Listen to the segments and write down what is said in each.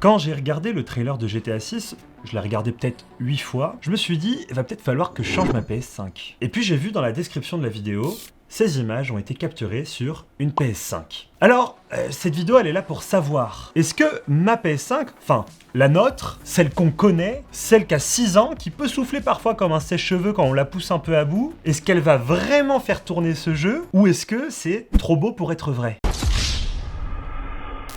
Quand j'ai regardé le trailer de GTA 6, je l'ai regardé peut-être 8 fois, je me suis dit, il va peut-être falloir que je change ma PS5. Et puis j'ai vu dans la description de la vidéo, ces images ont été capturées sur une PS5. Alors, cette vidéo, elle est là pour savoir, est-ce que ma PS5, enfin, la nôtre, celle qu'on connaît, celle qui a 6 ans, qui peut souffler parfois comme un sèche-cheveux quand on la pousse un peu à bout, est-ce qu'elle va vraiment faire tourner ce jeu, ou est-ce que c'est trop beau pour être vrai ?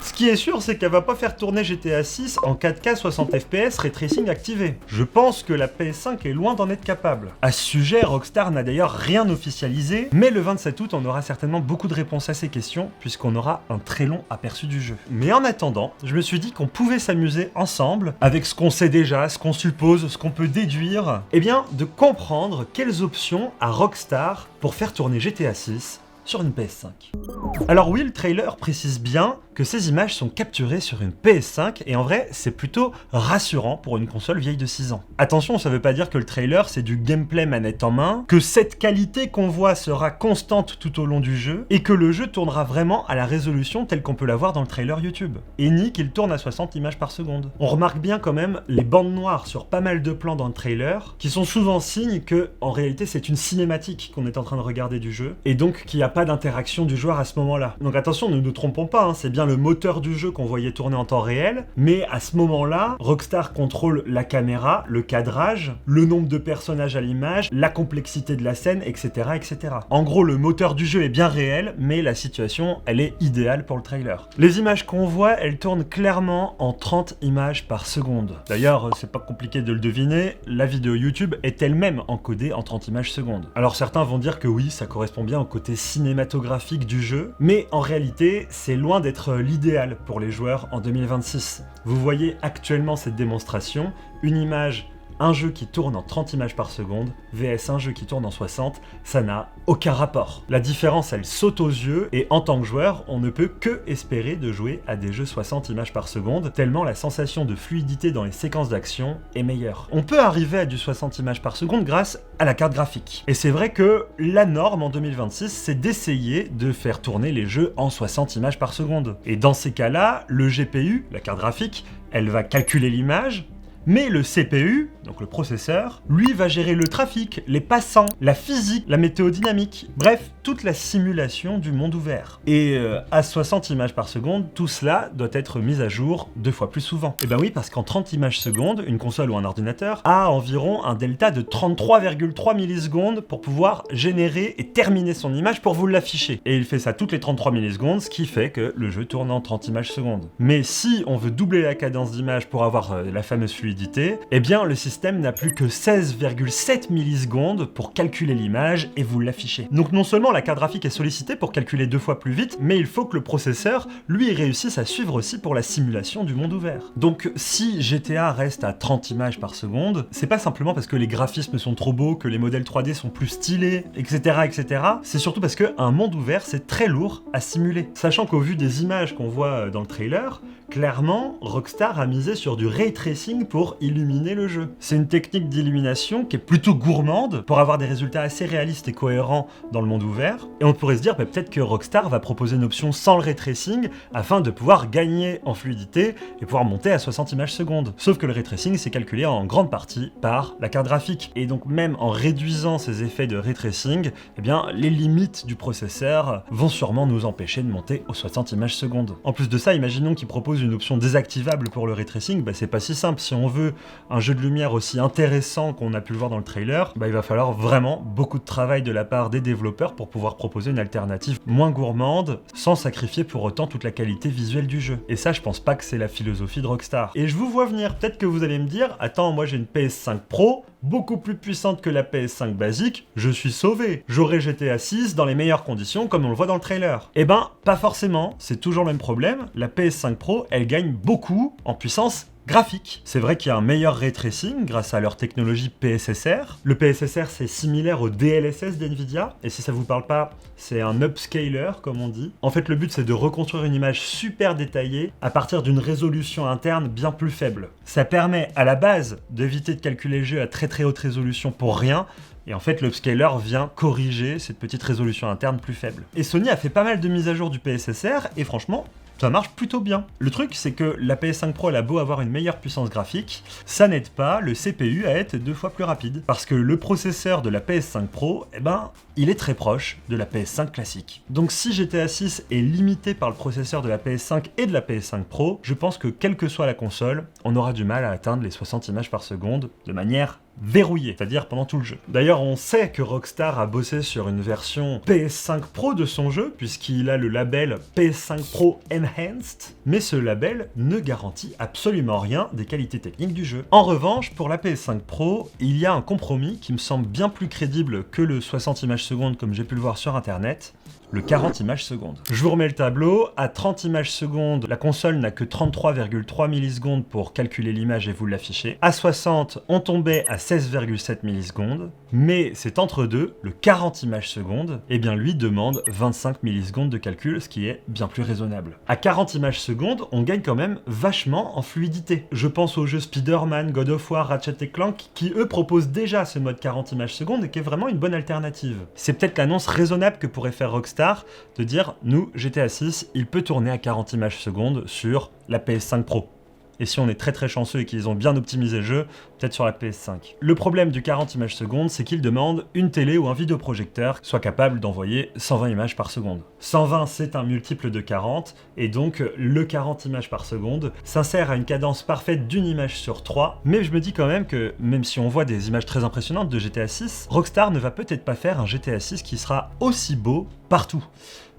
Ce qui est sûr, c'est qu'elle va pas faire tourner GTA 6 en 4K 60 FPS Ray Tracing activé. Je pense que la PS5 est loin d'en être capable. À ce sujet, Rockstar n'a d'ailleurs rien officialisé, mais le 27 août, on aura certainement beaucoup de réponses à ces questions, puisqu'on aura un très long aperçu du jeu. Mais en attendant, je me suis dit qu'on pouvait s'amuser ensemble, avec ce qu'on sait déjà, ce qu'on suppose, ce qu'on peut déduire, et bien de comprendre quelles options a Rockstar pour faire tourner GTA 6 sur une PS5. Alors oui, le trailer précise bien que ces images sont capturées sur une PS5 et en vrai, c'est plutôt rassurant pour une console vieille de 6 ans. Attention, ça veut pas dire que le trailer c'est du gameplay manette en main, que cette qualité qu'on voit sera constante tout au long du jeu et que le jeu tournera vraiment à la résolution telle qu'on peut la voir dans le trailer YouTube. Et ni qu'il tourne à 60 images par seconde. On remarque bien quand même les bandes noires sur pas mal de plans dans le trailer qui sont souvent signes que en réalité c'est une cinématique qu'on est en train de regarder du jeu et donc qu'il n'y a pas d'interaction du joueur à ce moment-là. Donc attention, ne nous trompons pas, hein, c'est bien le moteur du jeu qu'on voyait tourner en temps réel, mais à ce moment-là, Rockstar contrôle la caméra, le cadrage, le nombre de personnages à l'image, la complexité de la scène, etc., etc. En gros, le moteur du jeu est bien réel, mais la situation, elle est idéale pour le trailer. Les images qu'on voit, elles tournent clairement en 30 images par seconde. D'ailleurs, c'est pas compliqué de le deviner, la vidéo YouTube est elle-même encodée en 30 images secondes. Alors certains vont dire que oui, ça correspond bien au côté cinématographique du jeu, mais en réalité, c'est loin d'être l'idéal pour les joueurs en 2026. Vous voyez actuellement cette démonstration, une image, un jeu qui tourne en 30 images par seconde, vs un jeu qui tourne en 60, ça n'a aucun rapport. La différence, elle saute aux yeux, et en tant que joueur, on ne peut que espérer de jouer à des jeux 60 images par seconde, tellement la sensation de fluidité dans les séquences d'action est meilleure. On peut arriver à du 60 images par seconde grâce à la carte graphique. Et c'est vrai que la norme en 2026, c'est d'essayer de faire tourner les jeux en 60 images par seconde. Et dans ces cas-là, le GPU, la carte graphique, elle va calculer l'image, mais le CPU, donc le processeur, lui va gérer le trafic, les passants, la physique, la météo dynamique, bref, toute la simulation du monde ouvert. Et à 60 images par seconde, tout cela doit être mis à jour 2 fois plus souvent. Et ben oui, parce qu'en 30 images secondes, une console ou un ordinateur a environ un delta de 33,3 millisecondes pour pouvoir générer et terminer son image pour vous l'afficher. Et il fait ça toutes les 33 millisecondes, ce qui fait que le jeu tourne en 30 images secondes. Mais si on veut doubler la cadence d'image pour avoir la fameuse fluidité, eh bien le système n'a plus que 16,7 millisecondes pour calculer l'image et vous l'afficher. Donc non seulement la carte graphique est sollicitée pour calculer 2 fois plus vite, mais il faut que le processeur, lui, réussisse à suivre aussi pour la simulation du monde ouvert. Donc si GTA reste à 30 images par seconde, c'est pas simplement parce que les graphismes sont trop beaux, que les modèles 3D sont plus stylés, etc., etc. C'est surtout parce qu'un monde ouvert, c'est très lourd à simuler. Sachant qu'au vu des images qu'on voit dans le trailer, clairement, Rockstar a misé sur du ray tracing pour illuminer le jeu. C'est une technique d'illumination qui est plutôt gourmande pour avoir des résultats assez réalistes et cohérents dans le monde ouvert. Et on pourrait se dire peut-être que Rockstar va proposer une option sans le ray tracing afin de pouvoir gagner en fluidité et pouvoir monter à 60 images secondes. Sauf que le ray tracing c'est calculé en grande partie par la carte graphique. Et donc même en réduisant ces effets de ray tracing, eh bien les limites du processeur vont sûrement nous empêcher de monter aux 60 images secondes. En plus de ça, imaginons qu'il propose une option désactivable pour le ray tracing, c'est pas si simple. Si on veut un jeu de lumière aussi intéressant qu'on a pu le voir dans le trailer, il va falloir vraiment beaucoup de travail de la part des développeurs pour pouvoir proposer une alternative moins gourmande, sans sacrifier pour autant toute la qualité visuelle du jeu. Et ça, je pense pas que c'est la philosophie de Rockstar. Et je vous vois venir, peut-être que vous allez me dire, attends, moi j'ai une PS5 Pro, beaucoup plus puissante que la PS5 basique, je suis sauvé. J'aurai GTA 6 dans les meilleures conditions comme on le voit dans le trailer. Eh ben, pas forcément, c'est toujours le même problème. La PS5 Pro, elle gagne beaucoup en puissance graphique. C'est vrai qu'il y a un meilleur ray tracing grâce à leur technologie PSSR. Le PSSR, c'est similaire au DLSS d'NVIDIA, et si ça vous parle pas, c'est un upscaler, comme on dit. En fait, le but, c'est de reconstruire une image super détaillée à partir d'une résolution interne bien plus faible. Ça permet, à la base, d'éviter de calculer le jeu à très très haute résolution pour rien, et en fait, l'upscaler vient corriger cette petite résolution interne plus faible. Et Sony a fait pas mal de mises à jour du PSSR, et franchement, ça marche plutôt bien. Le truc, c'est que la PS5 Pro, elle a beau avoir une meilleure puissance graphique, ça n'aide pas le CPU à être 2 fois plus rapide. Parce que le processeur de la PS5 Pro, eh ben, il est très proche de la PS5 classique. Donc si GTA 6 est limité par le processeur de la PS5 et de la PS5 Pro, je pense que quelle que soit la console, on aura du mal à atteindre les 60 images par seconde de manière verrouillé, c'est-à-dire pendant tout le jeu. D'ailleurs, on sait que Rockstar a bossé sur une version PS5 Pro de son jeu, puisqu'il a le label PS5 Pro Enhanced, mais ce label ne garantit absolument rien des qualités techniques du jeu. En revanche, pour la PS5 Pro, il y a un compromis qui me semble bien plus crédible que le 60 images secondes comme j'ai pu le voir sur internet, le 40 images secondes. Je vous remets le tableau, à 30 images secondes, la console n'a que 33,3 millisecondes pour calculer l'image et vous l'afficher. À 60, on tombait à 16,7 millisecondes, mais c'est entre deux, le 40 images secondes, eh bien lui demande 25 millisecondes de calcul, ce qui est bien plus raisonnable. À 40 images secondes, on gagne quand même vachement en fluidité. Je pense aux jeux Spider-Man, God of War, Ratchet & Clank, qui eux proposent déjà ce mode 40 images secondes et qui est vraiment une bonne alternative. C'est peut-être l'annonce raisonnable que pourrait faire Rockstar, de dire, nous, GTA 6, il peut tourner à 40 images secondes sur la PS5 Pro. Et si on est très chanceux et qu'ils ont bien optimisé le jeu, peut-être sur la PS5. Le problème du 40 images secondes, c'est qu'il demande une télé ou un vidéoprojecteur qui soit capable d'envoyer 120 images par seconde. 120, c'est un multiple de 40, et donc le 40 images par seconde s'insère à une cadence parfaite d'une image sur 3, mais je me dis quand même que, même si on voit des images très impressionnantes de GTA 6, Rockstar ne va peut-être pas faire un GTA 6 qui sera aussi beau partout.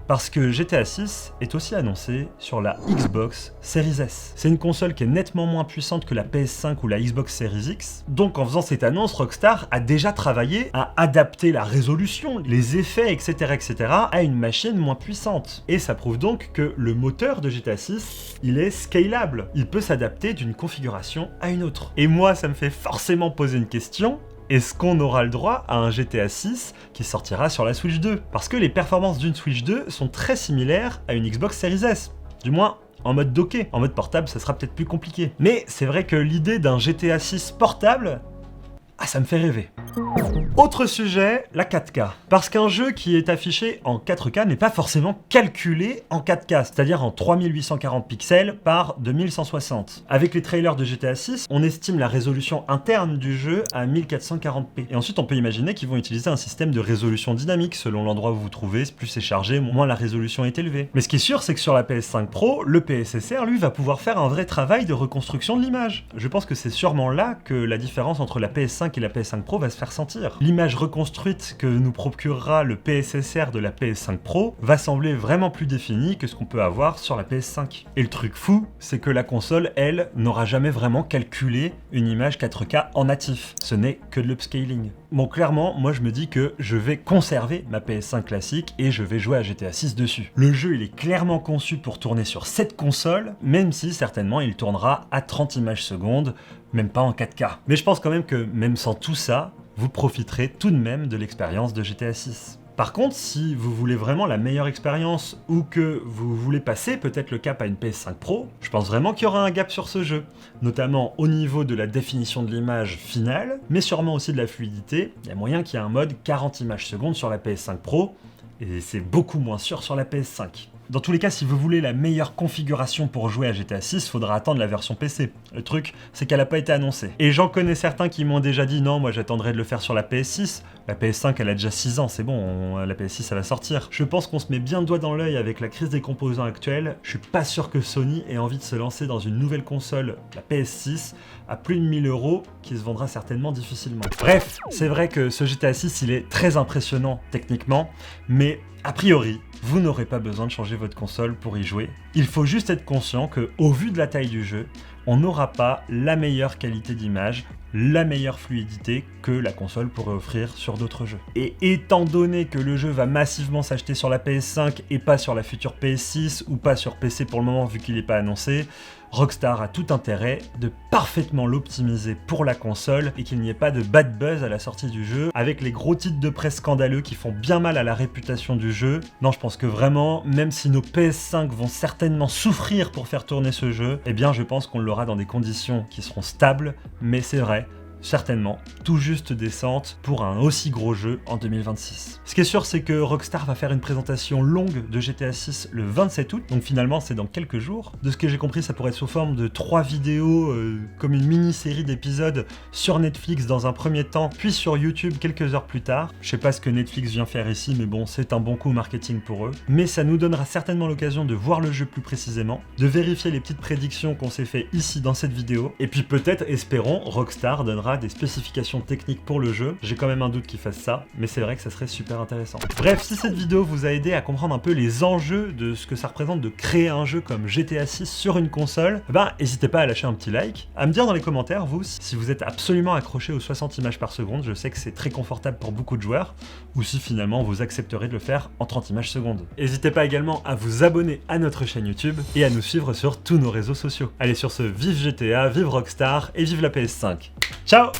Parce que GTA 6 est aussi annoncé sur la Xbox Series S. C'est une console qui est nettement moins puissante que la PS5 ou la Xbox Series X. Donc en faisant cette annonce, Rockstar a déjà travaillé à adapter la résolution, les effets, etc. à une machine moins puissante. Et ça prouve donc que le moteur de GTA 6, il est scalable. Il peut s'adapter d'une configuration à une autre. Et moi, ça me fait forcément poser une question. Est-ce qu'on aura le droit à un GTA 6 qui sortira sur la Switch 2? Parce que les performances d'une Switch 2 sont très similaires à une Xbox Series S. Du moins, en mode docké. En mode portable, ça sera peut-être plus compliqué. Mais c'est vrai que l'idée d'un GTA 6 portable, ça me fait rêver. Autre sujet, la 4K. Parce qu'un jeu qui est affiché en 4K n'est pas forcément calculé en 4K, c'est-à-dire en 3840 pixels par 2160. Avec les trailers de GTA 6, on estime la résolution interne du jeu à 1440p. Et ensuite, on peut imaginer qu'ils vont utiliser un système de résolution dynamique. Selon l'endroit où vous vous trouvez, plus c'est chargé, moins la résolution est élevée. Mais ce qui est sûr, c'est que sur la PS5 Pro, le PSSR, lui, va pouvoir faire un vrai travail de reconstruction de l'image. Je pense que c'est sûrement là que la différence entre la PS5 et la PS5 Pro va se faire sentir. L'image reconstruite que nous procurera le PSSR de la PS5 Pro va sembler vraiment plus définie que ce qu'on peut avoir sur la PS5. Et le truc fou, c'est que la console, elle, n'aura jamais vraiment calculé une image 4K en natif. Ce n'est que de l'upscaling. Bon, clairement, moi je me dis que je vais conserver ma PS5 classique et je vais jouer à GTA 6 dessus. Le jeu, il est clairement conçu pour tourner sur cette console, même si certainement il tournera à 30 images secondes, même pas en 4K. Mais je pense quand même que même sans tout ça, vous profiterez tout de même de l'expérience de GTA 6. Par contre, si vous voulez vraiment la meilleure expérience ou que vous voulez passer peut-être le cap à une PS5 Pro, je pense vraiment qu'il y aura un gap sur ce jeu, notamment au niveau de la définition de l'image finale, mais sûrement aussi de la fluidité. Il y a moyen qu'il y ait un mode 40 images secondes sur la PS5 Pro, et c'est beaucoup moins sûr sur la PS5. Dans tous les cas, si vous voulez la meilleure configuration pour jouer à GTA 6, faudra attendre la version PC. Le truc, c'est qu'elle n'a pas été annoncée. Et j'en connais certains qui m'ont déjà dit non, moi j'attendrai de le faire sur la PS6. La PS5, elle a déjà 6 ans, c'est bon, la PS6, elle va sortir. Je pense qu'on se met bien le doigt dans l'œil avec la crise des composants actuelle. Je suis pas sûr que Sony ait envie de se lancer dans une nouvelle console, la PS6, à plus de 1000 €, qui se vendra certainement difficilement. Bref, c'est vrai que ce GTA 6, il est très impressionnant techniquement, mais a priori, vous n'aurez pas besoin de changer votre console pour y jouer. Il faut juste être conscient que, au vu de la taille du jeu, on n'aura pas la meilleure qualité d'image, la meilleure fluidité que la console pourrait offrir sur d'autres jeux. Et étant donné que le jeu va massivement s'acheter sur la PS5 et pas sur la future PS6 ou pas sur PC pour le moment vu qu'il n'est pas annoncé, Rockstar a tout intérêt de parfaitement l'optimiser pour la console et qu'il n'y ait pas de bad buzz à la sortie du jeu avec les gros titres de presse scandaleux qui font bien mal à la réputation du jeu. Non, je pense que vraiment, même si nos PS5 vont certainement souffrir pour faire tourner ce jeu, eh bien je pense qu'on l'aura dans des conditions qui seront stables, mais c'est vrai, certainement tout juste décente pour un aussi gros jeu en 2026. Ce qui est sûr, c'est que Rockstar va faire une présentation longue de GTA 6 le 27 août, donc finalement c'est dans quelques jours. De ce que j'ai compris, ça pourrait être sous forme de 3 vidéos, comme une mini-série d'épisodes sur Netflix dans un premier temps, puis sur YouTube quelques heures plus tard. Je sais pas ce que Netflix vient faire ici, mais bon, c'est un bon coup marketing pour eux. Mais ça nous donnera certainement l'occasion de voir le jeu plus précisément, de vérifier les petites prédictions qu'on s'est fait ici dans cette vidéo, et puis peut-être, espérons, Rockstar donnera des spécifications techniques pour le jeu. J'ai quand même un doute qu'ils fassent ça, mais c'est vrai que ça serait super intéressant. Bref, si cette vidéo vous a aidé à comprendre un peu les enjeux de ce que ça représente de créer un jeu comme GTA 6 sur une console, n'hésitez pas à lâcher un petit like, à me dire dans les commentaires, vous, si vous êtes absolument accroché aux 60 images par seconde, je sais que c'est très confortable pour beaucoup de joueurs, ou si finalement vous accepterez de le faire en 30 images secondes. N'hésitez pas également à vous abonner à notre chaîne YouTube et à nous suivre sur tous nos réseaux sociaux. Allez, sur ce, vive GTA, vive Rockstar et vive la PS5. Ciao!